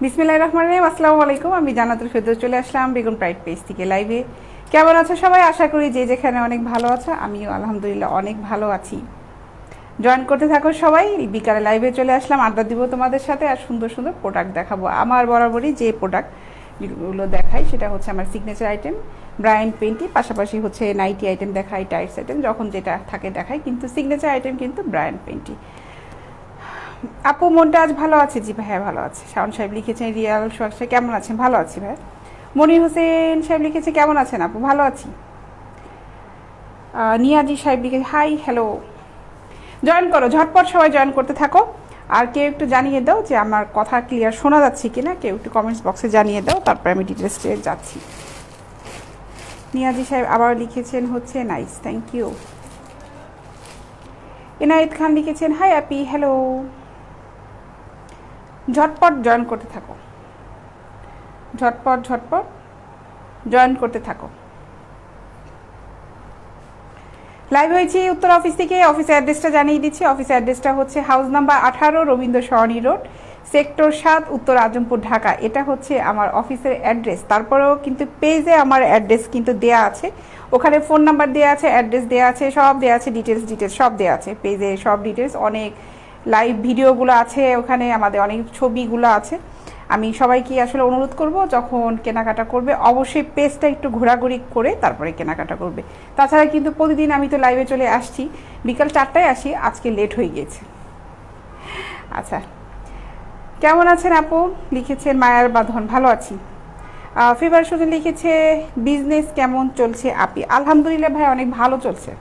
বিসমিল্লাহির রহমানির রহিম। আসসালামু আলাইকুম। আমি জান্নাতুল ফেরদৌস চলে আসলাম বেগুন প্রাইড পেজ থেকে লাইভে। কেমন আছো সবাই? আশা করি যে যেখানে অনেক ভালো আছো, আমিও আলহামদুলিল্লাহ অনেক ভালো আছি। জয়েন করতে থাকো সবাই। বিকালে লাইভে চলে আসলাম, আড্ডা দিব তোমাদের সাথে, আর সুন্দর সুন্দর প্রোডাক্ট দেখাবো। আমার বরাবরই যে প্রোডাক্টগুলো দেখাই সেটা হচ্ছে আমার সিগনেচার আইটেম ব্রায়ান্ট পেন্টি, পাশাপাশি হচ্ছে নাইটি আইটেম দেখাই, টাইটস আইটেম যখন যেটা থাকে দেখাই, কিন্তু সিগনেচার আইটেম কিন্তু ব্রায়ান্ট পেন্টি। আপু মনটা আজ ভালো আছে? জি ভাইয়া ভালো আছে। শাওন সাহেব লিখেছেন রিয়াল সোহাগ কেমন আছেন? ভালো আছি ভাই। মনির হোসেন সাহেব লিখেছে কেমন আছেন আপু? ভালো আছি। নিয়াজি সাহেব লিখেছে হাই হ্যালো। জয়েন করো ঝটপট, সবাই জয়েন করতে থাকো। আর কেউ একটু জানিয়ে দাও যে আমার কথা ক্লিয়ার শোনা যাচ্ছে কিনা, কেউ একটু কমেন্টস বক্সে জানিয়ে দাও, তারপরে আমি ডিটেলসে যাচ্ছি। নিয়াজি সাহেব আবার লিখেছেন হচ্ছে নাইস, থ্যাংক ইউ। এনায়েত খান লিখেছেন হাই আপি হ্যালো। ঝটপট জয়েন করতে থাকো, ঝটপট ঝটপট জয়েন করতে থাকো। লাইভ হয়েছি উত্তর অফিস থেকে। অফিসের অ্যাড্রেসটা জানিয়ে দিচ্ছি। অফিসের অ্যাড্রেসটা হচ্ছে হাউস নাম্বার 18 রবীন্দ্র সরণি রোড, সেক্টর 7, উত্তর আজমপুর, ঢাকা। এটা হচ্ছে আমার অফিসের অ্যাড্রেস। তারপরেও কিন্তু পেজে আমার অ্যাড্রেস কিন্তু দেয়া আছে, ওখানে ফোন নাম্বার দেওয়া আছে, অ্যাড্রেস দেওয়া আছে, সব দেওয়া আছে, ডিটেলস সব দেওয়া আছে পেজে, সব ডিটেলস, অনেক লাইভ ভিডিওগুলো আছে ওখানে, আমাদের অনেক ছবিগুলো আছে। আমি সবাইকে আসলে অনুরোধ করব, যখন কেনাকাটা করবে অবশ্যই পেজটা একটু ঘোরাঘুরি করে তারপরে কেনাকাটা করবে। তাছাড়া কিন্তু প্রতিদিন আমি তো লাইভে চলে আসছি, বিকাল 4টায় আসি, আজকে লেট হয়ে গিয়েছে। আচ্ছা, কেমন আছেন আপু? লিখেছেন মায়ার বাঁধন, ভালো আছি। ফিভার সুজন লিখেছে বিজনেস কেমন চলছে আপি? আলহামদুলিল্লাহ ভাই, অনেক ভালো চলছে।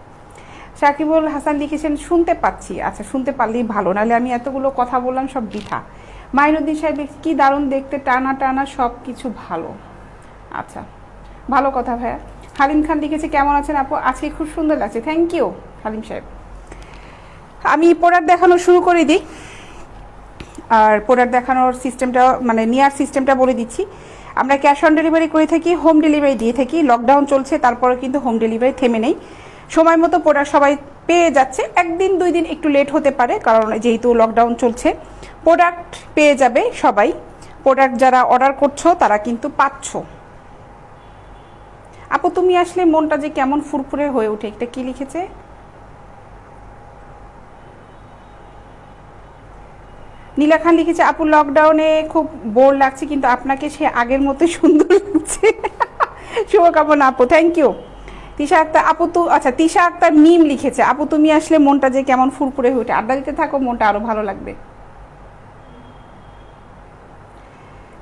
সাকিবুল হাসান লিখেছেন শুনতে পাচ্ছি। আচ্ছা, শুনতে পারলেই ভালো, নাহলে আমি এতগুলো কথা বললাম সব বৃথা। মাইনুদ্দিন সাহেব কি দারুণ দেখতে, টানা টানা সব কিছু ভালো। আচ্ছা, ভালো কথা ভাইয়া। হালিম খান লিখেছে কেমন আছেন আপু? আজকে খুব সুন্দর লাগছে, থ্যাংক ইউ হালিম সাহেব। আমি প্রোডাক্ট দেখানো শুরু করে দিই। আর প্রোডাক্ট দেখানোর সিস্টেমটা মানে নেওয়ার সিস্টেমটা বলে দিচ্ছি। আমরা ক্যাশ অন ডেলিভারি করে থাকি, হোম ডেলিভারি দিয়ে থাকি। লকডাউন চলছে, তারপরে কিন্তু হোম ডেলিভারি থেমে নেই। সময় মতো প্রোডাক্ট সবাই পেয়ে যাচ্ছে। একদিন 2 দিন একটু লেট হতে পারে, কারণ যেহেতু লকডাউন চলছে। প্রোডাক্ট পেয়ে যাবে সবাই। প্রোডাক্ট যারা অর্ডার করছো তারা কিন্তু পাচ্ছ। আপু তুমি আসলে মনটা যে কেমন ফুরফুরে হয়ে ওঠে, এটা কি লিখেছে? নীলা খান লিখেছে আপু লকডাউনে খুব বোর লাগছে, কিন্তু আপনাকে সে আগের মতো সুন্দর লাগছে। শুভকামনা আপু, থ্যাংক ইউ। তিশা আক্তার আপু তো আচ্ছা, তিশা আক্তার মিম লিখেছে আপু তুমি আসলে মনটা যে কেমন ফুরফুরে হয়ে ওঠে, আড্ডা দিতে থাকো, মনটা আরো ভালো লাগবে।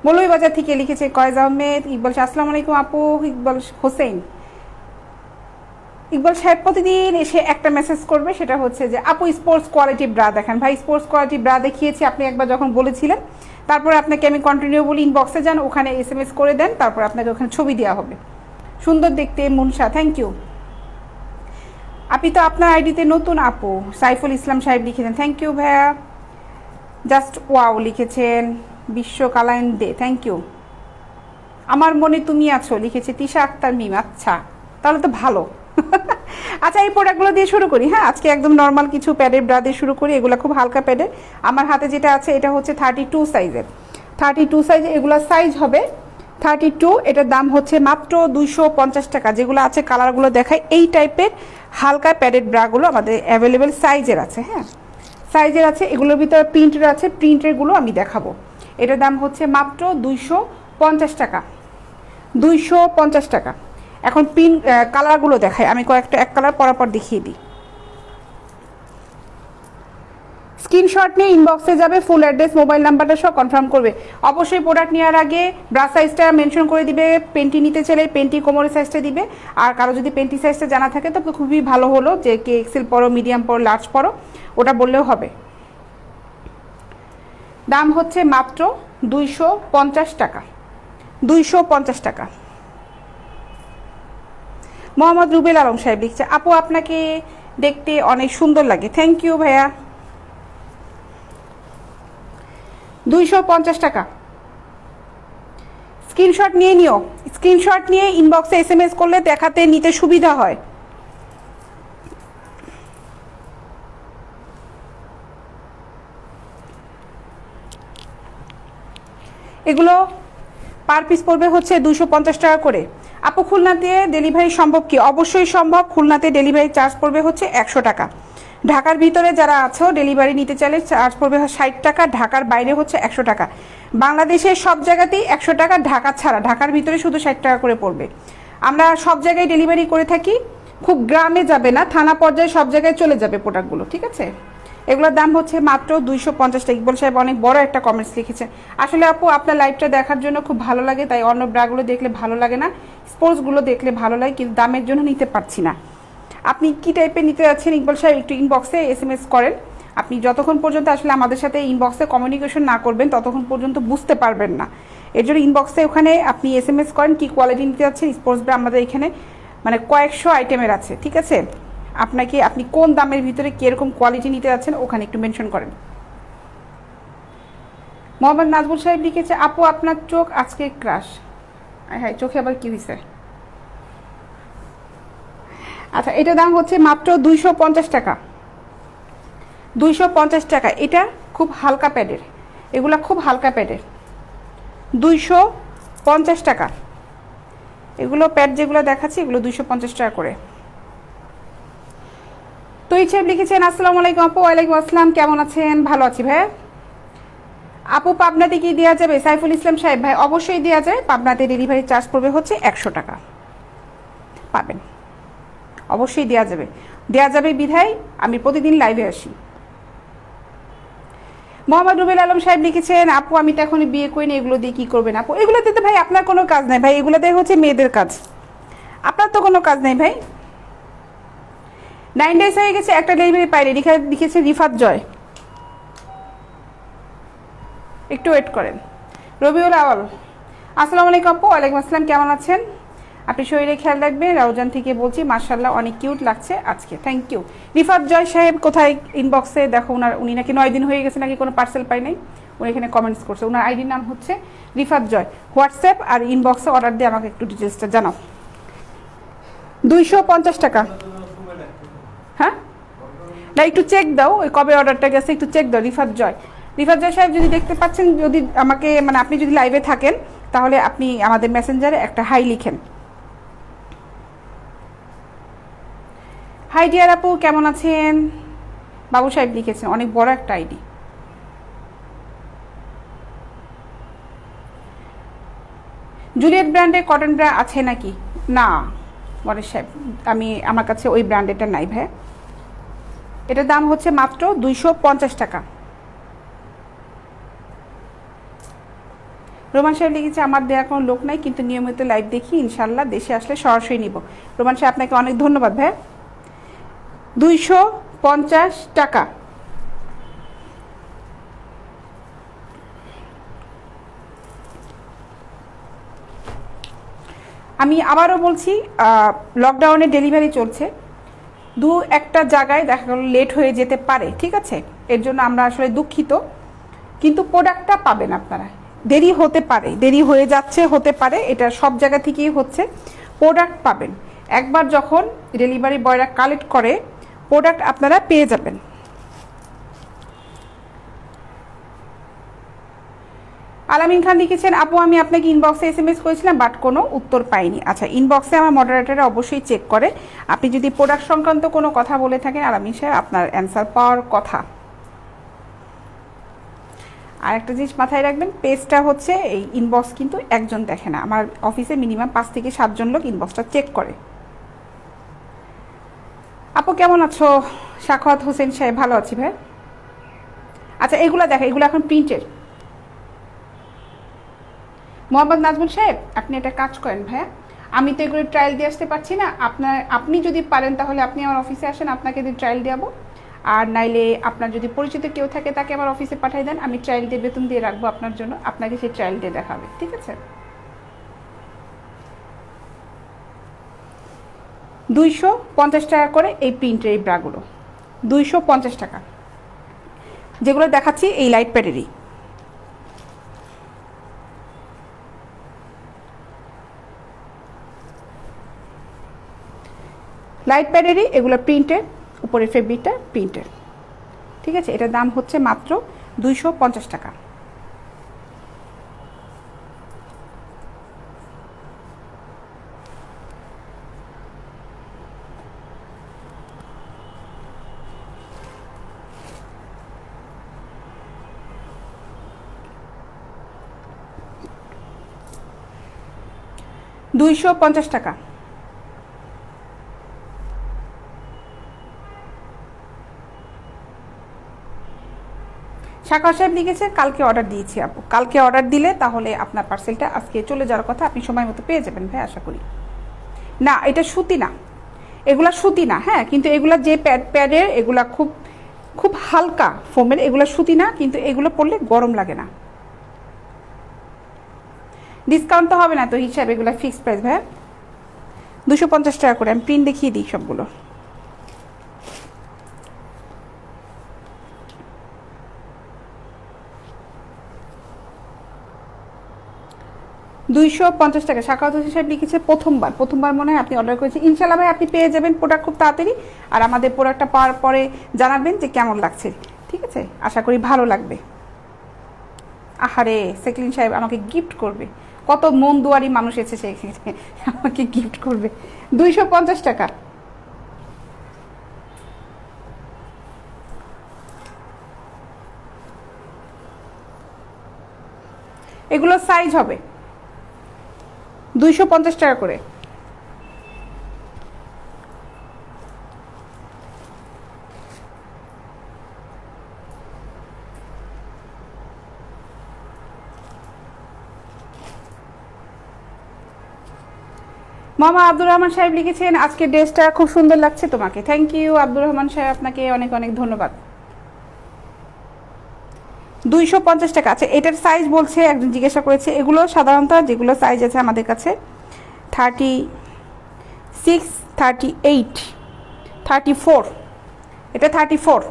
মৌলভীবাজার থেকে লিখেছে কয়েজ আহমেদ। ইকবাল আসসালামু আলাইকুম আপু। ইকবাল হোসেন, ইকবাল সাহেব প্রতিদিন এসে একটা মেসেজ করবে, সেটা হচ্ছে যে আপু স্পোর্টস কোয়ালিটি ব্রা দেখান। ভাই স্পোর্টস কোয়ালিটি ব্রা দেখিয়েছি আপনি একবার যখন বলেছিলেন, তারপরে আপনাকে আমি কন্টিনিউ বলি ইনবক্সে যান, ওখানে SMS করে দেন, তারপর আপনাকে ওখানে ছবি দেওয়া হবে। সুন্দর দেখতে মুনশা, থ্যাংক ইউ। আপনি তো আপনার আইডিতে নতুন আপু। সাইফুল ইসলাম সাহেব লিখেছেন থ্যাংক ইউ ভাইয়া। জাস্ট ওয়াও লিখেছেন বিশ্ব কালাইন দে, থ্যাংক ইউ। আমার মনে তুমি আছো লিখেছে তিশা আক্তার মিম। আচ্ছা, তাহলে তো ভালো। আচ্ছা, এই প্রোডাক্টগুলো দিয়ে শুরু করি। হ্যাঁ, আজকে একদম নর্মাল কিছু প্যাডের ব্রা দিয়ে শুরু করি। এগুলো খুব হালকা প্যাডের। আমার হাতে যেটা আছে এটা হচ্ছে 32 সাইজের। 32 সাইজ, এগুলো সাইজ হবে 32। এটার দাম হচ্ছে মাত্র 250 টাকা। যেগুলো আছে কালারগুলো দেখায়, এই টাইপের হালকা প্যাডেড ব্রাগুলো আমাদের অ্যাভেলেবেল সাইজের আছে। হ্যাঁ, সাইজের আছে। এগুলোর ভিতরে প্রিন্টের আছে, প্রিন্টেরগুলো আমি দেখাবো। এটার দাম হচ্ছে মাত্র 250 টাকা। 250 টাকা। এখন পিন কালারগুলো দেখাই, আমি কয়েকটা এক কালার পরাপর দেখিয়ে দিই। স্ক্রিনশট নিয়ে ইনবক্সে যাবে, ফুল অ্যাড্রেস মোবাইল নাম্বারটা সব কনফার্ম করবে। অবশ্যই প্রোডাক্ট নেওয়ার আগে ব্রা সাইজটা মেনশন করে দিবে। পেন্টি নিতে চাইলে পেন্টি কোমরের সাইজটা দিবে। আর কারো যদি পেন্টি সাইজটা জানা থাকে তো খুবই ভালো হলো, যে কে এক্সেল পরো, মিডিয়াম পরো, লার্জ পরো, ওটা বললেও হবে। দাম হচ্ছে মাত্র 250 টাকা। 250 টাকা। মোহাম্মদ রুবেল আলম সাহেব লিখছে আপু আপনাকে দেখতে অনেক সুন্দর লাগে, থ্যাংক ইউ ভাইয়া। 250 টাকা। স্ক্রিনশট নিয়ে নিও, স্ক্রিনশট নিয়ে ইনবক্সে SMS করলে দেখাতে নিতে সুবিধা হয়। এগুলো পার পিস পড়বে হচ্ছে 250 টাকা করে। আপু খুলনাতে ডেলিভারি সম্ভব কি? অবশ্যই সম্ভব। খুলনাতে ডেলিভারি চার্জ পড়বে হচ্ছে 100 টাকা। ঢাকার ভিতরে যারা আছো ডেলিভারি নিতে চাইলে চার্জ পড়বে 60 টাকা, ঢাকার বাইরে হচ্ছে 100 টাকা। বাংলাদেশের সব জায়গাতেই 100 টাকা, ঢাকা ছাড়া। ঢাকার ভিতরে শুধু 60 টাকা করে পড়বে। আমরা সব জায়গায় ডেলিভারি করে থাকি, খুব গ্রামে যাবে না, থানা পর্যায়ে সব জায়গায় চলে যাবে প্রোডাক্টগুলো, ঠিক আছে? এগুলোর দাম হচ্ছে মাত্র 250 টাকা। ইকবাল সাহেব অনেক বড় একটা কমেন্টস লিখেছেন। আসলে আপু আপনার লাইভটা দেখার জন্য খুব ভালো লাগে, তাই অন্য ব্রাগুলো দেখলে ভালো লাগে না, স্পোর্টসগুলো দেখলে ভালো লাগে, কিন্তু দামের জন্য নিতে পারছি না। আপনি কি টাইপের নিতে যাচ্ছেন ইকবাল সাহেব একটু ইনবক্সে SMS করেন। আপনি যতক্ষণ পর্যন্ত আসলে আমাদের সাথে ইনবক্সে কমিউনিকেশন না করবেন ততক্ষণ পর্যন্ত বুঝতে পারবেন না। এর জন্য ইনবক্সে ওখানে আপনি SMS করেন কি কোয়ালিটি নিতে যাচ্ছেন। স্পোর্টস ব্রা আমাদের এখানে মানে কয়েকশো আইটেমের আছে, ঠিক আছে? আপনি কোন দামের ভিতরে কীরকম কোয়ালিটি নিতে যাচ্ছেন ওখানে একটু মেনশন করেন। মোহাম্মদ নাজবুল সাহেব লিখেছে, আপু আপনার চোখ আজকে ক্রাশ। হ্যাঁ, চোখে আবার কি হয়েছে? আচ্ছা, এটার দাম হচ্ছে মাত্র 250 টাকা। 250 টাকা। এটা খুব হালকা প্যাডের, এগুলা খুব হালকা প্যাডের। 250 টাকা। এগুলো প্যাড যেগুলো দেখাচ্ছি এগুলো 250 টাকা করে। তো এই সাহেব লিখেছেন, আসসালামু আলাইকুম আপু। ওয়ালাইকুম আসসালাম, কেমন আছেন? ভালো আছি ভাই। আপু পাবনাতে কি দেওয়া যাবে? সাইফুল ইসলাম সাহেব, ভাই অবশ্যই দেওয়া যায়। পাবনাতে ডেলিভারি চার্জ পড়বে হচ্ছে 100 টাকা। পাবেন, অবশ্যই দেওয়া যাবে। দেওয়া যাবে বিধায় আমি প্রতিদিন লাইভে আসি। মোহাম্মদ রুবেল আলম সাহেব লিখেছেন, আপু আমি তো এখনই বিয়ে করিনি, এগুলো দিয়ে কী করবেন আপু? এগুলোতে তো ভাই আপনার কোনো কাজ নাই ভাই, এগুলোতে হচ্ছে মেয়েদের কাজ, আপনার তো কোনো কাজ নেই ভাই। 9 days হয়ে গেছে, একটা ডেলিভারি পাইনি। লিখেছে রিফাত জয়। একটু ওয়েট করেন। রবিউল আওয়াল, আসসালামু আলাইকুম আপু। ওয়ালাইকুম আসসালাম, কেমন আছেন? আপনি শরীরে খেয়াল রাখবেন। রাউজান থেকে বলছি, মার্শাল্লাহ অনেক কিউট লাগছে আজকে। Thank you. রিফাত জয় সাহেব কোথায়? ইনবক্সে দেখো, উনি নাকি 9 দিন হয়ে গেছে নাকি কোনো পার্সেল পাই নাই, উনি এখানে কমেন্টস করছে। ওনার আইডির নাম হচ্ছে রিফাত জয়। হোয়াটসঅ্যাপ আর ইনবক্সে অর্ডার দিয়ে আমাকে একটু ডিটেলসটা জানাও। 250 টাকা। হ্যাঁ না, একটু চেক দাও, ওই কবে অর্ডারটা গেছে একটু চেক দাও। রিফাত জয় সাহেব যদি দেখতে পাচ্ছেন, যদি আমাকে মানে আপনি যদি লাইভে থাকেন তাহলে আপনি আমাদের মেসেঞ্জারে একটা হাই লিখেন। হাই ডিয়ার আপু, কেমন আছেন? বাবু সাহেব লিখেছেন, অনেক বড় একটা আইডি। জুলিয়েট ব্র্যান্ডের কটন ব্রা আছে নাকি? না মরেশ সাহেব, আমার কাছে ওই ব্র্যান্ডেরটা নাই ভাই। এটার দাম হচ্ছে মাত্র 250 টাকা। রোমান সাহেব লিখেছে, আমার দেওয়ার কোনো লোক নাই, কিন্তু নিয়মিত লাইভ দেখি, ইনশাল্লাহ দেশে আসলে সরাসরি নিব। রোমান সাহেব আপনাকে অনেক ধন্যবাদ ভাই। 250 টাকা। আমি আবারও বলছি, লকডাউনে ডেলিভারি চলছে, একটা জায়গায় দেখা গেল লেট হয়ে যেতে পারে, ঠিক আছে? এর জন্য আমরা আসলে দুঃখিত, কিন্তু প্রোডাক্টটা পাবেন আপনারা। দেরি হতে পারে, দেরি হয়ে যাচ্ছে, হতে পারে, এটা সব জায়গা থেকেই হচ্ছে। প্রোডাক্ট পাবেন একবার যখন ডেলিভারি বয়রা কালেক্ট করে, প্রোডাক্ট আপনারা পেয়ে যাবেন। আলামিন খান লিখেছেন, আপু আমি আপনাকে ইনবক্সে SMS করেছিলাম বাট কোনো উত্তর পাইনি। আচ্ছা, ইনবক্সে আমার মডারেটররা অবশ্যই চেক করে। আপনি যদি প্রোডাক্ট সংক্রান্ত কোনো কথা বলে থাকেন আলামিন সাহেব, আপনার অ্যান্সার পাওয়ার কথা। আর একটা জিনিস মাথায় রাখবেন, পেজটা হচ্ছে এই ইনবক্স কিন্তু একজন দেখে না, আমার অফিসে মিনিমাম 5 থেকে 7 জন লোক ইনবক্সটা চেক করে। আপু কেমন আছো? সাখাওয়াত হোসেন সাহেব, ভালো আছি ভাই। আচ্ছা, এগুলো দেখে, এগুলো এখন প্রিন্টের। মোহাম্মদ নাজমুল সাহেব, আপনি একটা কাজ করেন ভাইয়া, আমি তো এগুলো ট্রায়াল দিয়ে আসতে পারছি না, আপনি যদি পারেন তাহলে আপনি আমার অফিসে আসেন, আপনাকে দিয়ে ট্রায়াল দেবো। আর নাইলে আপনার যদি পরিচিত কেউ থাকে তাকে আমার অফিসে পাঠিয়ে দেন, আমি ট্রায়াল দিয়ে বেতন দিয়ে রাখবো আপনার জন্য, আপনাকে সেই ট্রায়াল দিয়ে দেখাবে, ঠিক আছে? 250 টাকা করে এই প্রিন্টের এই ব্রাগুলো, 250 টাকা। যেগুলো দেখাচ্ছি এই লাইট প্যাডেরই। লাইট প্যাডেরই এগুলো প্রিন্টের, উপরে ফেব্রিকটা প্রিন্টের, ঠিক আছে? এটার দাম হচ্ছে মাত্র 250 টাকা। 250 টাকা। সাকা সাহেব লিখেছে কালকে অর্ডার দিয়েছি আপু, কালকে অর্ডার দিলে তাহলে আপনার পার্সেলটা আজকে চলে যাওয়ার কথা, আপনি সময় মতো পেয়ে যাবেন ভাই আশা করি। না এটা সুতি না, এগুলা সুতি না, হ্যাঁ কিন্তু এগুলা যে প্যাডের এগুলা খুব খুব হালকা ফোমের, এগুলা সুতি না, কিন্তু এগুলো পরলে গরম লাগে না। ডিসকাউন্ট তো হবে না তো হিসাব, এগুলো ফিক্সড প্রাইস ভাই। 250 টাকা করে, আমি প্রিন্ট দেখিয়ে দিই সবগুলো। $250 সাকাওয়াত হোসেন সাহেব লিখেছে প্রথমবার মনে হয় আপনি অর্ডার করেছেন। ইনশাল্লাহ ভাই আপনি পেয়ে যাবেন প্রোডাক্ট খুব তাড়াতাড়ি, আর আমাদের প্রোডাক্টটা পাওয়ার পরে জানাবেন যে কেমন লাগছে, ঠিক আছে? আশা করি ভালো লাগবে। আহারে সেকলিন সাহেব আমাকে গিফট করবে, কত মন দুয়ারি মানুষ এসেছে সেখানে আমাকে গিফট করবে। 250 টাকা। এগুলো সাইজ হবে 250 টাকা করে। মামা আব্দুর রহমান সাহেব লিখেছেন আজকে ড্রেসটা খুব সুন্দর লাগছে তোমাকে। থ্যাংক ইউ আব্দুর রহমান সাহেব, আপনাকে অনেক অনেক ধন্যবাদ। 250 টাকা। আচ্ছা এটার সাইজ বলছে, একজন জিজ্ঞাসা করেছে, এগুলো সাধারণত যেগুলো সাইজ আছে আমাদের কাছে 36, 38, 34, এটা 34।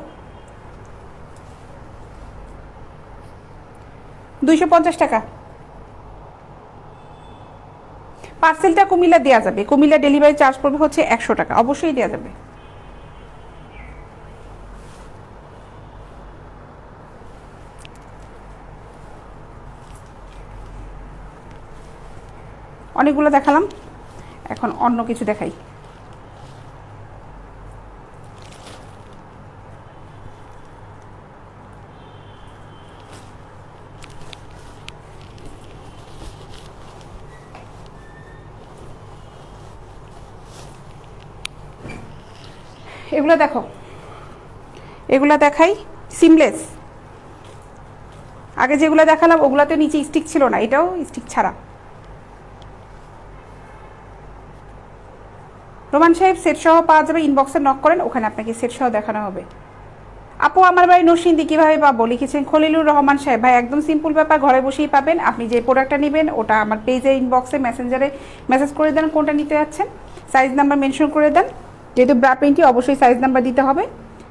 250 টাকা। পার্সেলটা কুমিল্লা দেওয়া যাবে, কুমিল্লা ডেলিভারি চার্জ পড়বে হচ্ছে 100 টাকা, অবশ্যই দেওয়া যাবে। অনেকগুলো দেখালাম, এখন অন্য কিছু দেখাই। এগুলো দেখো, এগুলো দেখাই সিমলেস। আগে যেগুলো দেখালাম ওগুলোতে নিচে স্টিক ছিল না, এটাও স্টিক ছাড়া। রোমান সাহেব সেট সহ পাওয়া যাবে, ইনবক্সে নক করেন, ওখানে আপনাকে সেট সহ দেখানো হবে। আপু আমার বাড়ি নরসিংদী, কীভাবে পাবো লিখেছেন খলিলুর রহমান সাহেব। ভাই একদম সিম্পল ব্যাপার, ঘরে বসেই পাবেন। আপনি যে প্রোডাক্টটা নেবেন ওটা আমার পেজে ইনবক্সে মেসেঞ্জারে মেসেজ করে দেন কোনটা নিতে যাচ্ছেন, সাইজ নাম্বার মেনশন করে দেন, যেহেতু ব্রা প্রিন্টই অবশ্যই সাইজ নাম্বার দিতে হবে।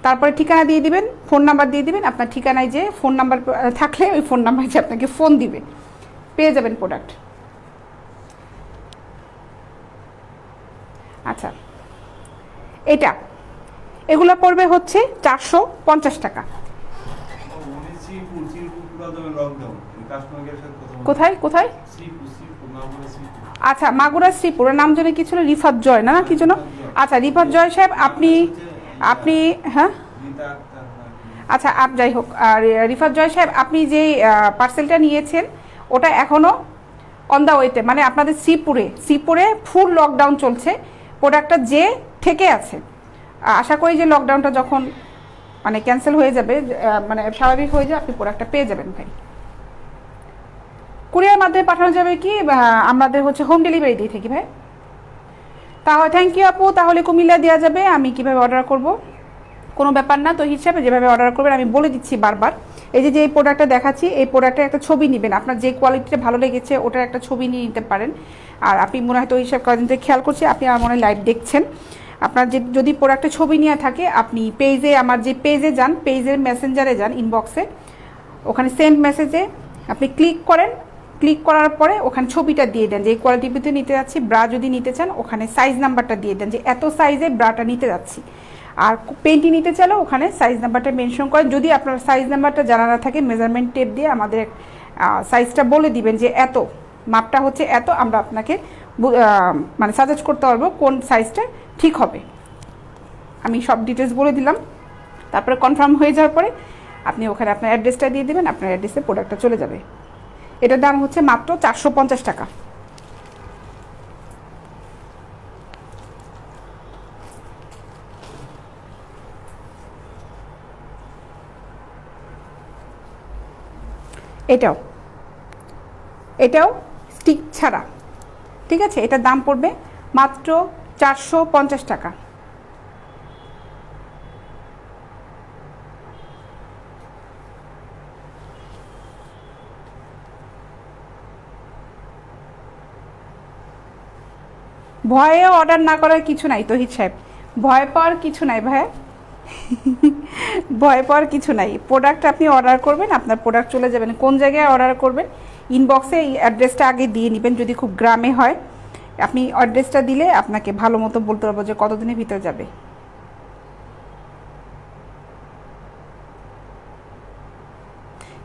তারপরে ঠিকানা দিয়ে দিবেন, ফোন নাম্বার দিয়ে দিবেন। আপনার ঠিকানায় যে ফোন নাম্বার থাকলে ওই ফোন নাম্বারে যে আপনাকে ফোন দিবে, পেয়ে যাবেন প্রোডাক্ট। আচ্ছা এটা এগুলো পড়বে হচ্ছে 450 টাকা। কোথায় কোথায়? আচ্ছা মাগুরা শ্রীপুর, নাম জন্য কি ছিল? রিফাত জয় না কি জন্য? আচ্ছা রিফাত জয় সাহেব আপনি হ্যাঁ আচ্ছা যাই হোক, রিফাত জয় সাহেব আপনি যে পার্সেলটা নিয়েছেন ওটা এখনও অন দ্য ওয়েতে, মানে আপনাদের শ্রীপুরে ফুল লকডাউন চলছে, প্রোডাক্টটা যে থেকে আছে। আশা করি যে লকডাউনটা যখন মানে ক্যান্সেল হয়ে যাবে, মানে স্বাভাবিক হয়ে যাবে, আপনি প্রোডাক্টটা পেয়ে যাবেন ভাই। কুরিয়ার মাধ্যমে পাঠানো যাবে কি আমাদের হচ্ছে হোম ডেলিভারি দিয়ে থাকি ভাই। তাহলে থ্যাংক ইউ আপু, তাহলে কুমিল্লা দেওয়া যাবে। আমি কিভাবে অর্ডার করব? কোনো ব্যাপার না, তো হিসাবে যেভাবে অর্ডার করবেন আমি বলে দিচ্ছি বারবার। এই যে প্রোডাক্টটা দেখাচ্ছি, এই প্রোডাক্টের একটা ছবি নেবেন, আপনার যে কোয়ালিটিটা ভালো লেগেছে ওটার একটা ছবি নিয়ে নিতে পারেন। আর আপনি মনে হয় তো হিসাব কদিন থেকে খেয়াল করছি, আপনি আমার মনে হয় লাইভ দেখছেন। আপনার যদি প্রোডাক্টের ছবি নিয়ে থাকে আপনি পেজে, আমার যে পেজে যান, পেজের মেসেঞ্জারে যান, ইনবক্সে, ওখানে সেন্ড মেসেজে আপনি ক্লিক করেন। ক্লিক করার পরে ওখানে ছবিটা দিয়ে দেন যে এই কোয়ালিটির ভিতরে নিতে যাচ্ছি। ব্রা যদি নিতে চান ওখানে সাইজ নাম্বারটা দিয়ে দেন যে এত সাইজে ব্রাটা নিতে যাচ্ছি। আর পেন্টি নিতে চাইলে ওখানে সাইজ নাম্বারটা মেনশন করেন। যদি আপনার সাইজ নাম্বারটা জানা না থাকে মেজারমেন্ট টেপ দিয়ে আমাদের সাইজটা বলে দিবেন যে এত, মাপটা হচ্ছে এত, আমরা আপনাকে মানে সাজেস্ট করতে পারবো কোন সাইজটা ঠিক হবে। আমি সব ডিটেলস বলে দিলাম। তারপরে কনফার্ম হয়ে যাওয়ার পরে আপনি ওখানে আপনার অ্যাড্রেসটা দিয়ে দেবেন, আপনার অ্যাড্রেসে প্রোডাক্টটা চলে যাবে। এটার দাম হচ্ছে মাত্র 450 টাকা। এটাও এটাও স্টিক ছাড়া, ঠিক আছে। এটার দাম পড়বে মাত্র 450 টাকা। ভয়ে অর্ডার না করার কিছু নাই তহিদ সাহেব, ভয় পাওয়ার কিছু নাই ভাইয়া। ভয় পাওয়ার কিছু নাই। প্রোডাক্ট আপনি অর্ডার করবেন, আপনার প্রোডাক্ট চলে যাবেন। কোন জায়গায় অর্ডার করবেন, ইনবক্সে এই অ্যাড্রেসটা আগে দিয়ে নেবেন। যদি খুব গ্রামে হয়, আপনি অ্যাড্রেসটা দিলে আপনাকে ভালো মতো বলতে পারবো যে কতদিনের ভিতরে যাবে।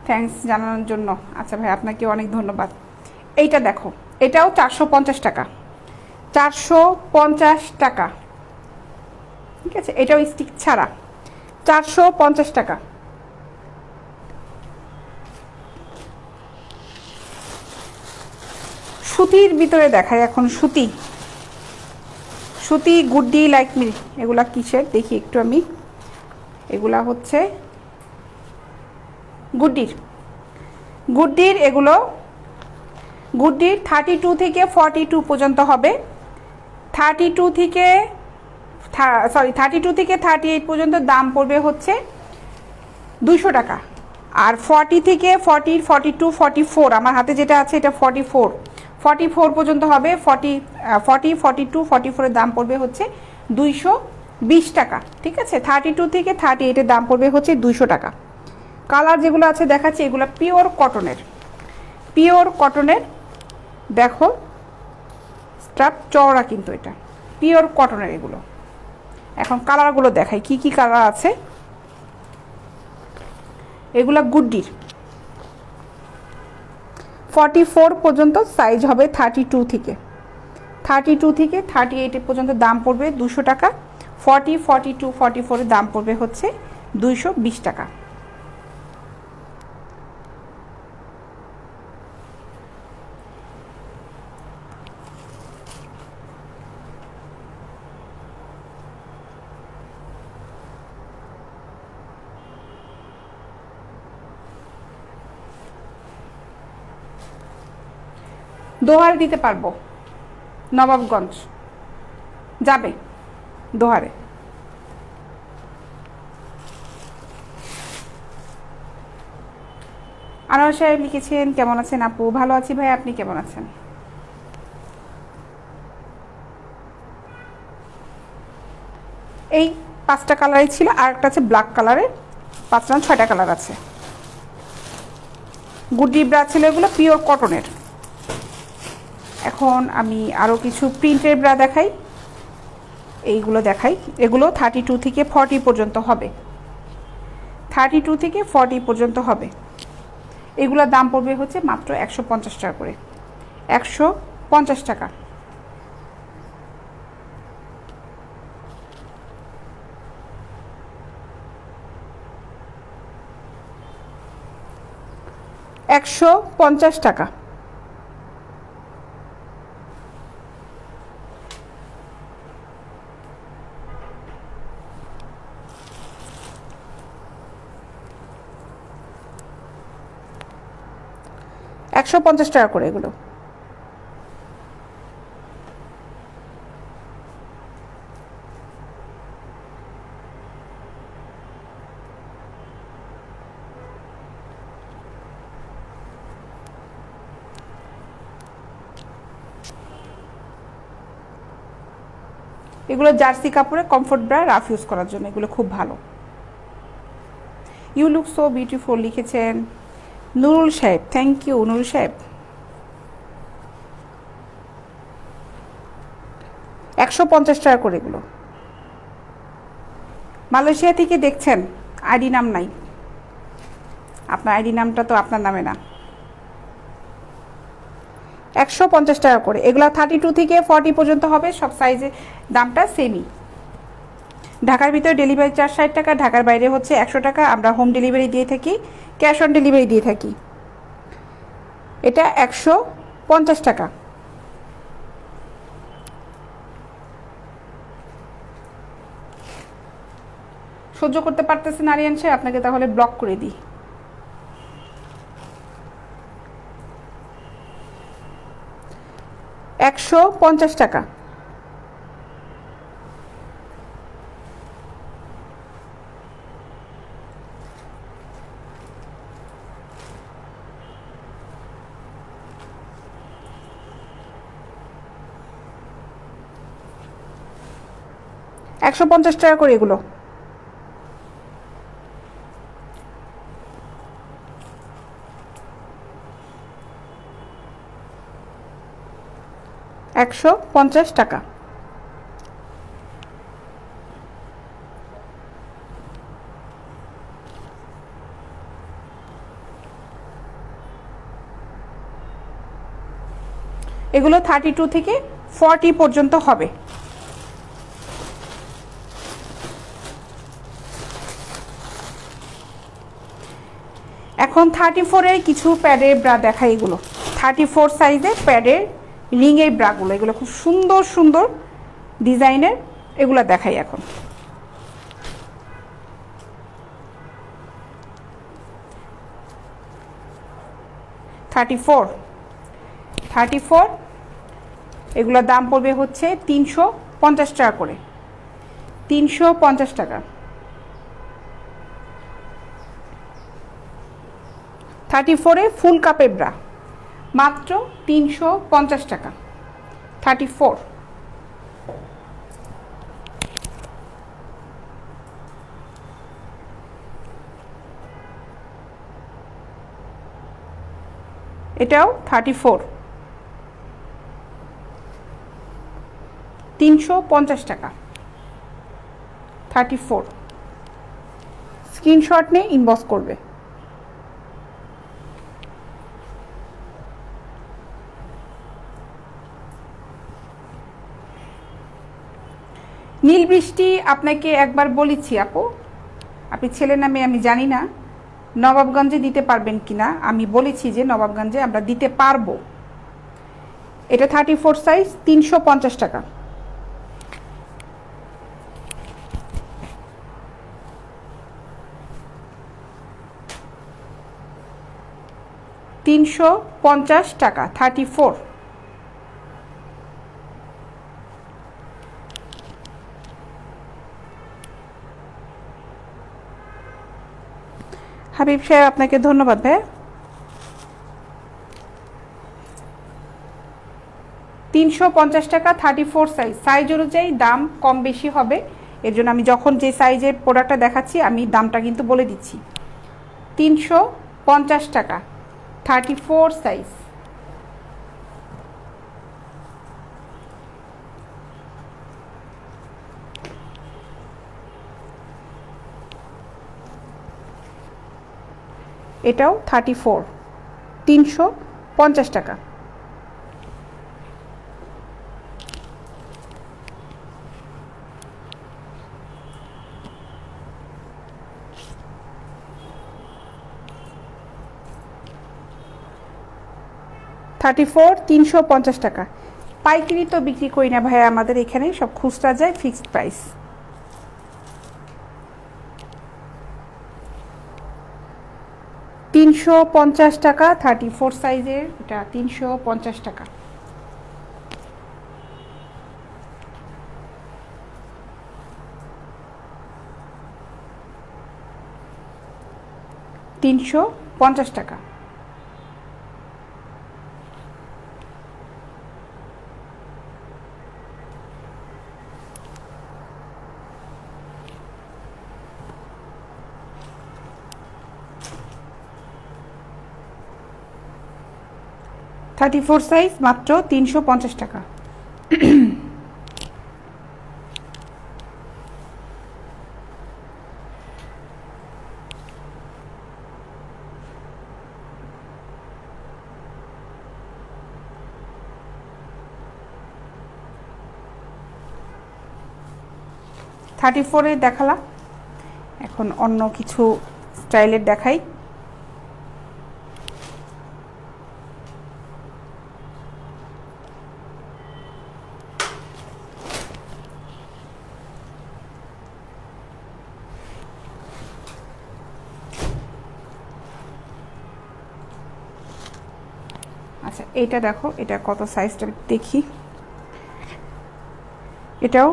থ্যাঙ্কস জানানোর জন্য। আচ্ছা ভাই, আপনাকে অনেক ধন্যবাদ। এইটা দেখো, এটাও 450 টাকা, 450 টাকা, ঠিক আছে। এটাও স্টিক ছাড়া, 450 টাকা। সুতির ভিতরে দেখায় এখন, সুতি, সুতি গুড্ডি লাইক মি। এগুলা কিসের দেখি একটু আমি। এগুলা হচ্ছে গুড্ডির, গুড্ডির এগুলো গুড্ডির 32 থেকে 42 পর্যন্ত হবে। 32 থেকে 38 পর্যন্ত দাম পড়বে হচ্ছে 200 টাকা। আর 40 থেকে 40, 42, 44, আমার হাতে যেটা আছে এটা 44 পর্যন্ত হবে। 40, 42, 44 দাম পড়বে হচ্ছে 220 টাকা, ঠিক আছে। 32 থেকে 38 দাম পড়বে হচ্ছে 200 টাকা। কালার যেগুলো আছে দেখাচ্ছি, এগুলো পিওর কটনের, পিওর কটনের। দেখো স্ট্রাপ চওড়া, কিন্তু এটা পিওর কটনের। এগুলো এখন কালারগুলো দেখাই, কি কি কালার আছে। এগুলা গুড্ডির 44 পর্যন্ত সাইজ হবে। 32 থেকে 38 পর্যন্ত দাম পড়বে 200 টাকা। 40, 42, 44 দাম পড়বে হচ্ছে 220 টাকা। দোহারে দিতে পারবো, নবাবগঞ্জ যাবে দোহারে। আনোয়ার সাহেব লিখেছেন, কেমন আছেন আপু? ভালো আছি ভাই, আপনি কেমন আছেন? এই 5টা কালারই ছিল, আর একটা আছে ব্ল্যাক কালারের। 5 না 6টা কালার আছে। গুড্ডি ব্রা ছিল, এগুলো পিওর কটনের। এখন আমি আরও কিছু প্রিন্টের ব্রা দেখাই, এইগুলো দেখাই। এগুলো 32 থেকে 40 পর্যন্ত হবে, 32 থেকে 40 পর্যন্ত হবে। এগুলোর দাম পড়বে হচ্ছে মাত্র 150 টাকা করে, 150 টাকা। টাকা। টাকা করে এগুলো। এগুলো জার্সি কাপড়ে কমফোর্ট ব্রা, রাফ ইউজ করার জন্য এগুলো খুব ভালো। ইউ লুক সো বিউটিফুল লিখেছেন নুরুল সাহেব, থ্যাংক ইউ নুরুল সাহেব। 150 টাকা করে এগুলো। মালয়েশিয়া থেকে দেখছেন, আইডি নাম নাই, আপনার আইডি নামটা তো আপনার নামে না। 150 টাকা করে এগুলো। 32 থেকে 40 পর্যন্ত হবে, সব সাইজে দামটা সেমই। ঢাকার ভিতরে ডেলিভারি চার্জ 60 টাকা, ঢাকার বাইরে হচ্ছে 100 টাকা। আমরা হোম ডেলিভারি দিয়ে থাকি, ক্যাশ অন ডেলিভারি দিয়ে থাকি। এটা 150 টাকা। সহ্য করতে পারতেছেন আরিয়ান সাহেব? আপনাকে তাহলে ব্লক করে দিই। 150 টাকা। $150 করে এগুলো। $150 এগুলো 32 থেকে 40 পর্যন্ত হবে। এখন 34 এর কিছু প্যাডের ব্রা দেখাই। এগুলো 34 সাইজের প্যাডের রিংয়ের ব্রাগুলো, এগুলো খুব সুন্দর সুন্দর ডিজাইনের, এগুলো দেখাই এখন। থার্টি ফোর এগুলোর দাম পড়বে হচ্ছে 350 টাকা করে। 350 টাকা। 34 এ ফুল কাপের ব্রা মাত্র 350 টাকা। 34 এটাও 34 350 টাকা। 34 স্ক্রিনশট নিয়ে ইনবক্স করবে। নীল বৃষ্টি আপনাকে একবার বলেছি আপু, আপনি ছেলের নামে আমি জানি না নবাবগঞ্জে দিতে পারবেন কিনা। আমি বলেছি যে নবাবগঞ্জে আমরা দিতে পারবো। এটা 34 সাইজ 350 টাকা। টাকা 34। হাবিব সাহেব আপনাকে ধন্যবাদ ভাই। 350 টাকা 34 সাইজ। সাইজ অনুযায়ী দাম কম বেশি হবে, এর জন্য আমি যখন যে সাইজের প্রোডাক্টটা দেখাচ্ছি আমি দামটা কিন্তু বলে দিচ্ছি। 350 টাকা 34 সাইজ। এটাও 34 350 টাকা। $34 350 টাকা। পাইকারি তো বিক্রি করি না ভাই, আমাদের এখানে সব খুচরা যায়, ফিক্সড প্রাইস। $350 টাকা 34 সাইজের, এটা 350 টাকা। $350 34 সাইজ মাত্র 350 টাকা। থার্টি ফোরে দেখালাম, এখন অন্য কিছু স্টাইলের দেখাই। আচ্ছা এইটা দেখো, এটা কত সাইজটা দেখি। এটাও,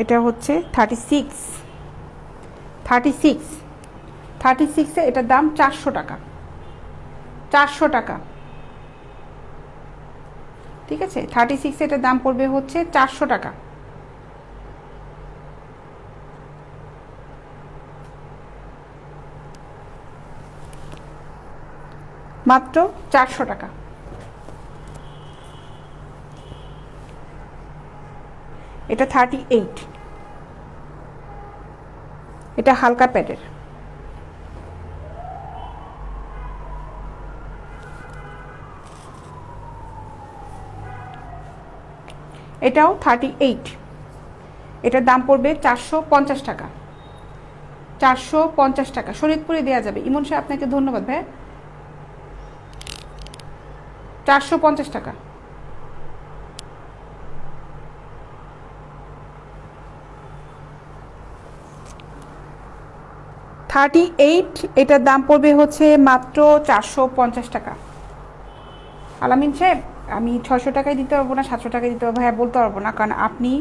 এটা হচ্ছে 36, 36 এটার দাম 400 টাকা, 400 টাকা। ঠিক আছে, 36 এটার দাম পড়বে হচ্ছে 400 টাকা। মাত্র 400 টাকা। এটা 38, এটা হালকা প্যাডের। এটাও 38, এটার দাম পড়বে 450 টাকা, 450 টাকা। শরীয়তপুরে দেওয়া যাবে। ইমন সাহেব আপনাকে ধন্যবাদ ভাই। 450 টাকা। 38, এটার দাম পড়বে হচ্ছে মাত্র 450 টাকা। আলামিন সাহেব, আমি 600 টাকায় দিতে পারবো না, 700 টাকায় দিতে পারবো ভাইয়া, বলতে পারবো না, কারণ আপনি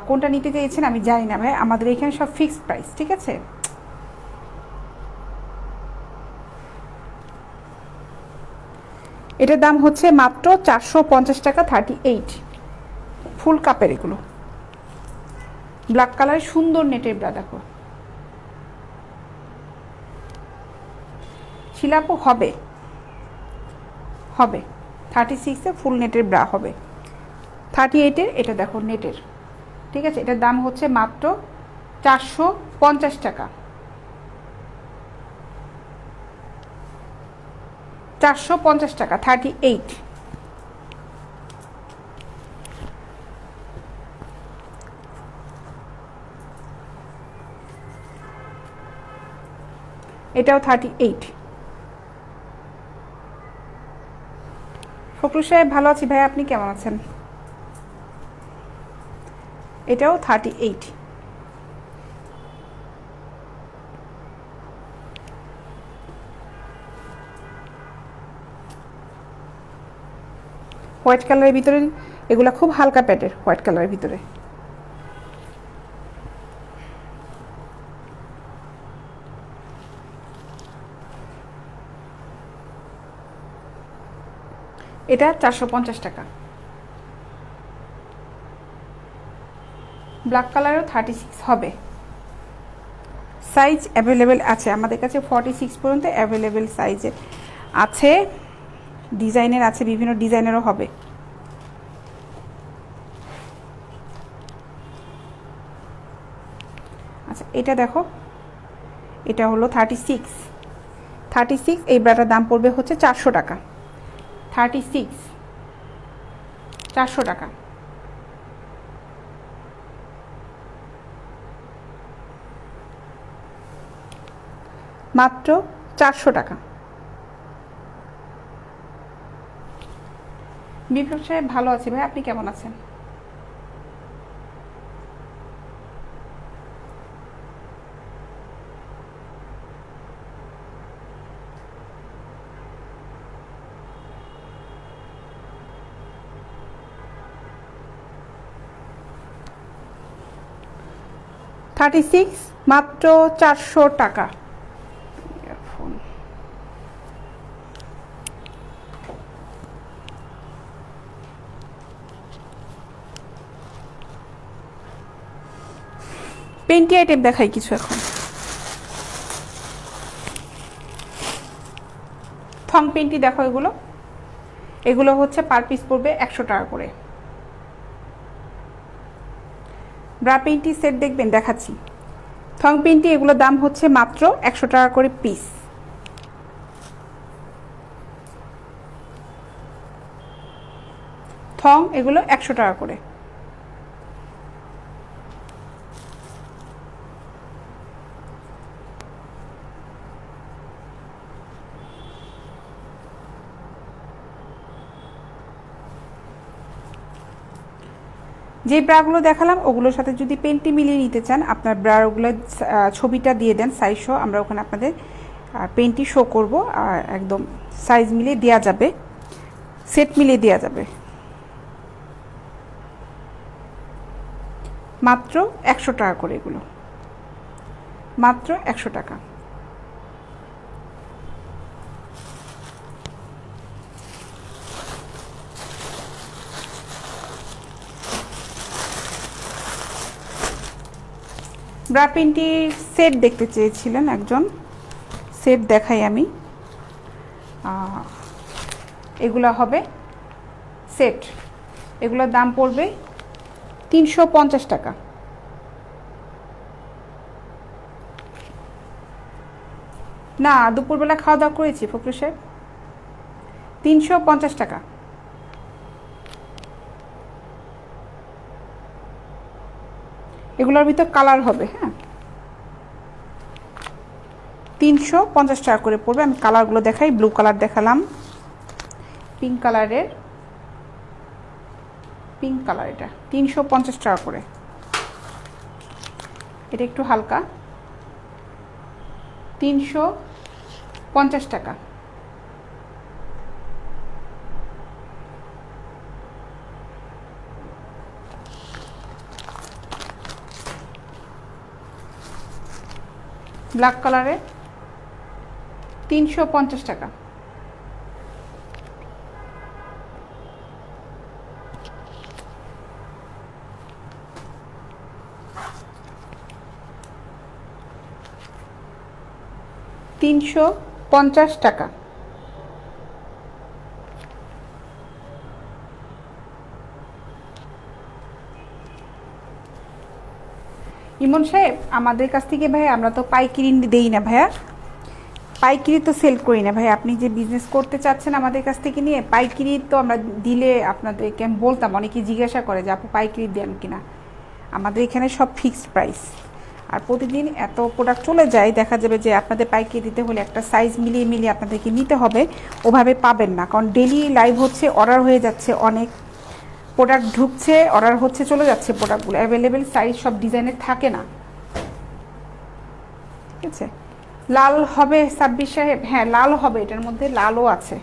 কোনটা নিতে চেয়েছেন আমি জানি না ভাই। আমাদের এখানে সব ফিক্সড প্রাইস, ঠিক আছে। এটার দাম হচ্ছে মাত্র 450 টাকা। 38, ফুল কাপের এগুলো, ব্ল্যাক কালারের সুন্দর নেটের ব্রা। দেখো শিলাপু হবে, 36-এ ফুল নেটের ব্রা হবে। 38-এর এটা দেখো নেটের, ঠিক আছে। এটার দাম হচ্ছে মাত্র 450 টাকা, 450 টাকা। 38, এটাও 38। ফখরুল সাহেব ভালো আছি ভাই, আপনি কেমন আছেন? এটাও 38। হোয়াইট কালারের ভিতরে, এগুলা খুব হালকা প্যাডের, হোয়াইট কালারের ভিতরে। এটা 450 টাকা। ব্ল্যাক কালারও 36 হবে। সাইজ অ্যাভেলেবেল আছে আমাদের কাছে, 46 পর্যন্ত অ্যাভেলেবেল সাইজে আছে, ডিজাইনের আছে, বিভিন্ন ডিজাইনেরও হবে। আচ্ছা এটা দেখো, এটা হলো 36, এই ব্রাটার দাম পড়বে হচ্ছে 400 টাকা। 36, 400 টাকা। মাত্র 400 টাকা। বিপ্লব সাহেব ভালো আছি ভাই, আপনি কেমন আছেন? মাত্র 400 টাকা। পেন্টি আইটেম দেখাই কিছু এখন। থং পেন্টি দেখো, এগুলো হচ্ছে পার পিস পড়বে 100 টাকা করে। ব্রা পেন্টি সেট দেখবেন, দেখাচ্ছি। থং পেন্টি এগুলোর দাম হচ্ছে মাত্র 100 টাকা করে পিস। থং এগুলো 100 টাকা করে। যে ব্রাগুলো দেখালাম ওগুলোর সাথে যদি পেন্টি মিলিয়ে নিতে চান, আপনার ব্রাগুলোর ছবিটা দিয়ে দেন সাইজ শো, আমরা ওখানে আপনাদের পেন্টি শো করব, আর একদম সাইজ মিলিয়ে দেওয়া যাবে, সেট মিলিয়ে দেওয়া যাবে। মাত্র 100 টাকা করে, এগুলো মাত্র 100 টাকা। ব্রা প্রিন্টির সেট দেখতে চেয়েছিলেন একজন, সেট দেখাই আমি। এগুলো হবে সেট, এগুলোর দাম পড়বে 350 টাকা। না, দুপুরবেলা খাওয়া দাওয়া করেছি ফখরুল সাহেব। 350 টাকা। এগুলোর ভিতর কালার হবে, হ্যাঁ 350 টাকা করে পড়বে। আমি কালারগুলো দেখাই, ব্লু কালার দেখালাম, পিঙ্ক কালারের, পিঙ্ক কালার, এটা 350 টাকা করে। এটা একটু হালকা, 350 টাকা। ব্ল্যাক কালারে 350 টাকা। টাকা। ইমন সাহেব, আমাদের কাছ থেকে ভাই আমরা তো পাইকারি দেই না ভাইয়া, পাইকারি তো সেল করি না ভাই। আপনি যে বিজনেস করতে চাচ্ছেন আমাদের কাছ থেকে নিয়ে, পাইকারি তো আমরা দিলে আপনাদেরকে আমি বলতাম, অনেকে জিজ্ঞাসা করে যে আপু পাইকারি দেন কিনা। আমাদের এখানে সব ফিক্সড প্রাইস, আর প্রতিদিন এত প্রোডাক্ট চলে যায়, দেখা যাবে যে আপনাদের পাইকারি দিতে হলে একটা সাইজ মিলিয়ে মিলিয়ে আপনাদেরকে নিতে হবে, ওভাবে পাবেন না। কারণ ডেলি লাইভ হচ্ছে, অর্ডার হয়ে যাচ্ছে, অনেক প্রোডাক্ট ঢুকছে, অর্ডার হচ্ছে, চলে যাচ্ছে, প্রোডাক্টগুলো অ্যাভেলেবেল সাইজ সব ডিজাইনের থাকে না, ঠিক আছে। লাল হবে সাব্বির সাহেব? হ্যাঁ লাল হবে, এটার মধ্যে লালও আছে,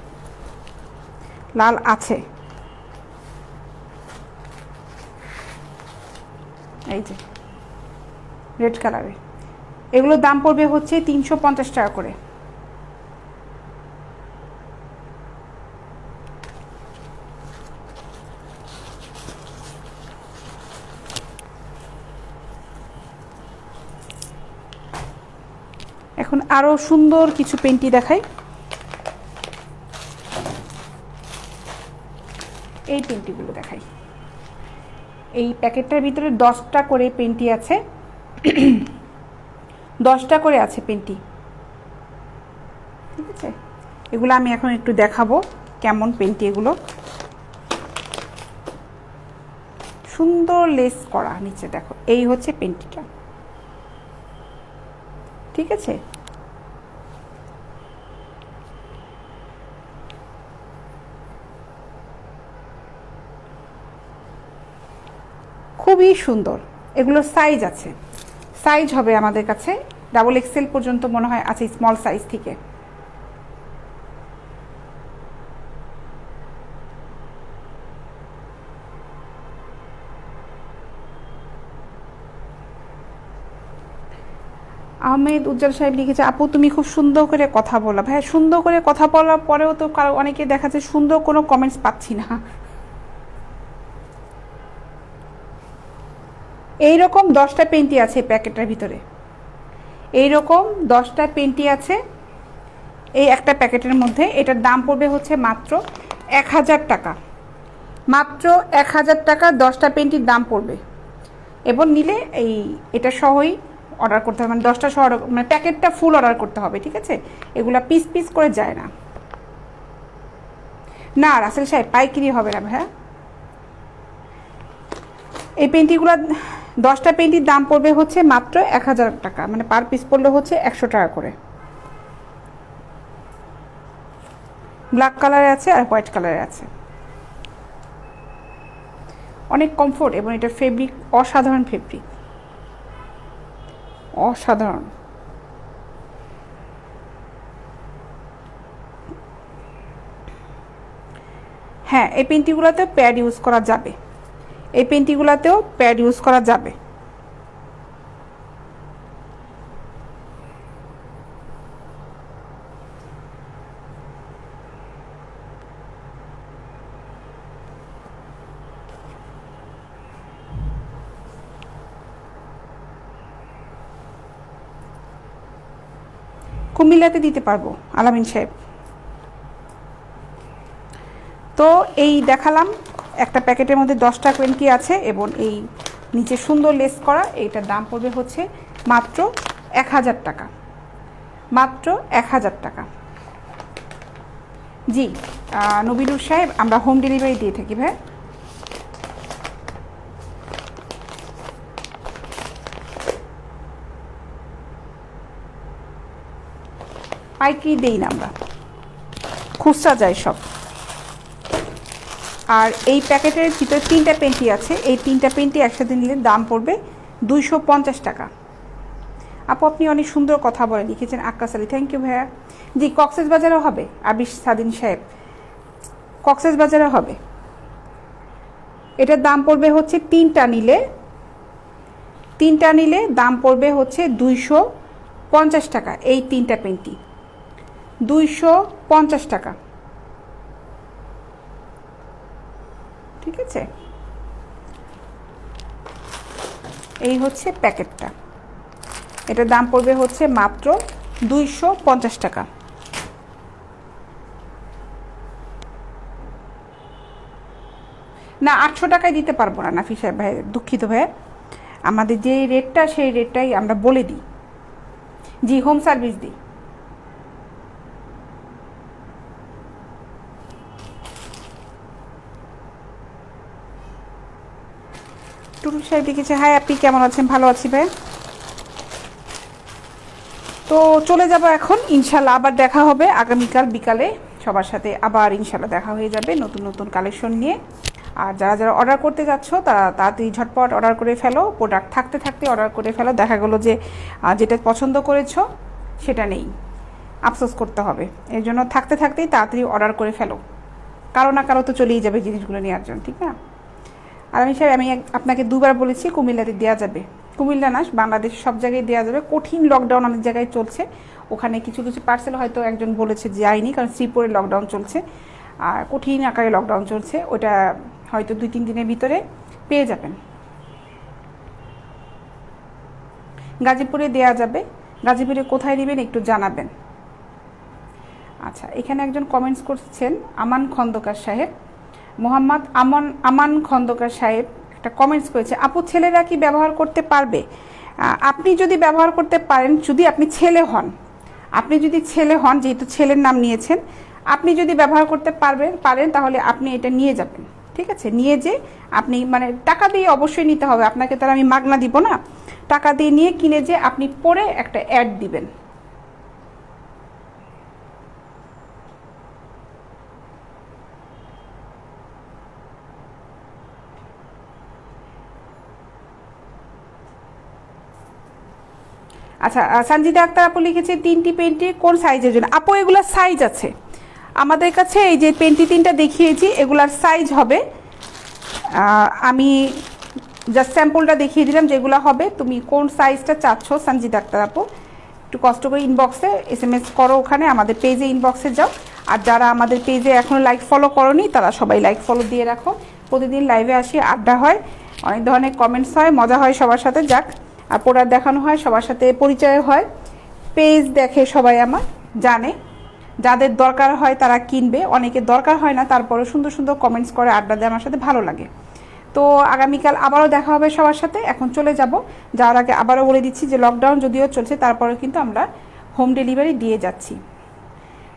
লাল আছে, এই যে রেড কালারে। এগুলোর দাম পড়বে হচ্ছে 350 টাকা করে। এখন আরো সুন্দর কিছু পেন্টি দেখাই। এই পেন্টিগুলো দেখাই। এই প্যাকেটটার ভিতরে 10টা করে পেন্টি আছে, 10টা করে আছে পেন্টি, ঠিক আছে। এগুলো আমি এখন একটু দেখাবো কেমন পেন্টি। এগুলো সুন্দর লেস করা, নিচে দেখো, এই হচ্ছে পেন্টিটা, ঠিক আছে। খুবই সুন্দর। এগুলোর সাইজ আছে, সাইজ হবে আমাদের কাছে ডাবল এক্সেল পর্যন্ত মনে হয় আছে, স্মল সাইজ থেকে। আহমেদ উজ্জ্বল সাহেব লিখেছে, আপু তুমি খুব সুন্দর করে কথা বলো। ভাই সুন্দর করে কথা বলার পরেও তো কারো অনেকে দেখা যায় সুন্দর কোনো কমেন্টস পাচ্ছি না। এইরকম 10টা পেন্টি আছে প্যাকেটের ভিতরে, এইরকম 10টা পেন্টি আছে এই একটা প্যাকেটের মধ্যে। এটার দাম পড়বে হচ্ছে মাত্র 1000 টাকা, মাত্র 1000 টাকা 10টা পেন্টির দাম পড়বে। এবং নিলে এই এটা সহই অর্ডার করতে হবে, মানে 10টা সহ, মানে প্যাকেটটা ফুল অর্ডার করতে হবে, ঠিক আছে। এগুলা পিস পিস করে যায় না। না রাসেল সাহেব পাইকারি হবে না ভাইয়া। এই পেন্টিগুলো 10টা পেন্টির দাম পড়বে হচ্ছে মাত্র 1000 টাকা, মানে পার পিস পড়লে হচ্ছে 100 টাকা করে। ব্ল্যাক কালারে আছে আর হোয়াইট কালারে আছে। অনেক কমফোর্ট, এবং এটা ফেব্রিক অসাধারণ, ফেব্রিক অসাধারণ। হ্যাঁ এই পেন্টিগুলোতেও প্যাড ইউজ করা যাবে, এই পেন্টিগুলোতেও প্যাড ইউজ করা যাবে। কুমিল্লাতে দিতে পারবো আলামিন সাহেব। তো এই দেখালাম একটা প্যাকেটের মধ্যে 10টা পেন্টি আছে এবং এই নিচে সুন্দর লেস করা, এইটার দাম পড়বে হচ্ছে মাত্র 1000 টাকা, মাত্র 1000 টাকা। জি নবীনুর সাহেব, আমরা হোম ডেলিভারি দিয়ে থাকি ভাই। পাইকারি দেই না আমরা, খুচরা যায় সব। আর এই প্যাকেটের ভিতরে 3টা পেন্টি আছে, এই 3টা পেন্টি একসাথে নিলে দাম পড়বে 250 টাকা। আপু আপনি অনেক সুন্দর কথা বলে লিখেছেন আক্কাস আলী, থ্যাংক ইউ ভাইয়া। জি কক্সেস বাজারও হবে আবিশ সাদিন সাহেব, কক্সেস বাজারে হবে। এটার দাম পড়বে হচ্ছে 3টা নিলে দাম পড়বে হচ্ছে 250 টাকা। এই 3টা পেন্টি 250 টাকা, ঠিক আছে। এই হচ্ছে প্যাকেটটা, এটার দাম পড়বে হচ্ছে মাত্র 250 টাকা। না 800 টাকায় দিতে পারবো না নাফি সাহেব ভাই, দুঃখিত ভাই, আমাদের যে রেটটা সেই রেটটাই আমরা বলে দিই। জি হোম সার্ভিস দিই। টুটুল সাহেব লিখেছে হাই আপনি কেমন আছেন? ভালো আছি ভাই। তো চলে যাব এখন, ইনশাল্লাহ আবার দেখা হবে আগামীকাল বিকালে, সবার সাথে আবার ইনশাল্লাহ দেখা হয়ে যাবে নতুন নতুন কালেকশন নিয়ে। আর যারা যারা অর্ডার করতে যাচ্ছ তারা তাড়াতাড়ি ঝটপট অর্ডার করে ফেলো, প্রোডাক্ট থাকতে থাকতে অর্ডার করে ফেলো। দেখা গেলো যে যেটা পছন্দ করেছো সেটা নেই, আফসোস করতে হবে। এর জন্য থাকতে থাকতেই তাড়াতাড়ি অর্ডার করে ফেলো, কারো না কারো তো চলেই যাবে জিনিসগুলো নেওয়ার জন্য, ঠিক না? আর আমি স্যার আমি আপনাকে 2বার বলেছি কুমিল্লাতে দেওয়া যাবে, কুমিল্লা না বাংলাদেশ সব জায়গায় দেওয়া যাবে। কঠিন লকডাউন অনেক জায়গায় চলছে, ওখানে কিছু কিছু পার্সেল হয়তো একজন বলেছে যায়নি, কারণ শ্রীপুরে লকডাউন চলছে, আর কঠিন আকারে লকডাউন চলছে, ওটা হয়তো 2-3 দিনের ভিতরে পেয়ে যাবেন। গাজীপুরে দেওয়া যাবে, গাজীপুরে কোথায় নেবেন একটু জানাবেন। আচ্ছা এখানে একজন কমেন্টস করছেন আমান খন্দকার সাহেব, মোহাম্মদ আমান খন্দকার সাহেব একটা কমেন্টস করেছে, আপু ছেলেরা কি ব্যবহার করতে পারবে? আপনি যদি ব্যবহার করতে পারেন, যদি আপনি ছেলে হন, যেহেতু ছেলের নাম নিয়েছেন, আপনি যদি ব্যবহার করতে পারেন তাহলে আপনি এটা নিয়ে যাবেন, ঠিক আছে। নিয়ে যে আপনি মানে টাকা দিয়ে অবশ্যই নিতে হবে, আপনাকে তার আমি মাগনা দিব না, টাকা দিয়ে নিয়ে কিনে যে আপনি পরে একটা অ্যাড দিবেন। আচ্ছা সঞ্জিদা আক্তার আপু লিখেছে 3টি পেন্টি কোন সাইজের জন্য? আপু এগুলার সাইজ আছে আমাদের কাছে, এই যে পেন্টি 3টা দেখিয়েছি এগুলার সাইজ হবে, আমি জাস্ট স্যাম্পলটা দেখিয়ে দিলাম যেগুলো হবে। তুমি কোন সাইজটা চাচ্ছ সঞ্জিদা আক্তার আপু একটু কষ্ট করে ইনবক্সে SMS করো, ওখানে আমাদের পেজে ইনবক্সে যাও। আর যারা আমাদের পেজে এখনও লাইক ফলো করোনি তারা সবাই লাইক ফলো দিয়ে রাখো, প্রতিদিন লাইভে আসি, আড্ডা হয়, অনেক ধরনের কমেন্টস হয়, মজা হয় সবার সাথে, যাক আর প্রোডাক্ট দেখানো হয়, সবার সাথে পরিচয় হয়, পেজ দেখে সবাই আমার জানে, যাদের দরকার হয় তারা কিনবে, অনেকের দরকার হয় না তারপরে সুন্দর সুন্দর কমেন্টস করে আড্ডা দেয়, আমার সাথে ভালো লাগে। তো আগামীকাল আবারও দেখা হবে সবার সাথে। এখন চলে যাব, যাওয়ার আগে আবারও বলে দিচ্ছি যে লকডাউন যদিও চলছে তারপরেও কিন্তু আমরা হোম ডেলিভারি দিয়ে যাচ্ছি।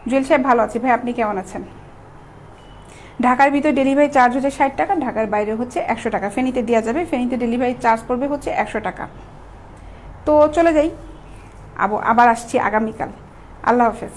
জুয়েল সাহেব ভালো আছি ভাই, আপনি কেমন আছেন? ঢাকার ভিতরে ডেলিভারি চার্জ হচ্ছে 60 টাকা, ঢাকার বাইরে হচ্ছে 100 টাকা। ফেনীতে দেওয়া যাবে, ফেনীতে ডেলিভারি চার্জ পড়বে হচ্ছে 100 টাকা। তো চলে যাই, আবার আসছি আগামীকাল। আল্লাহ হাফেজ।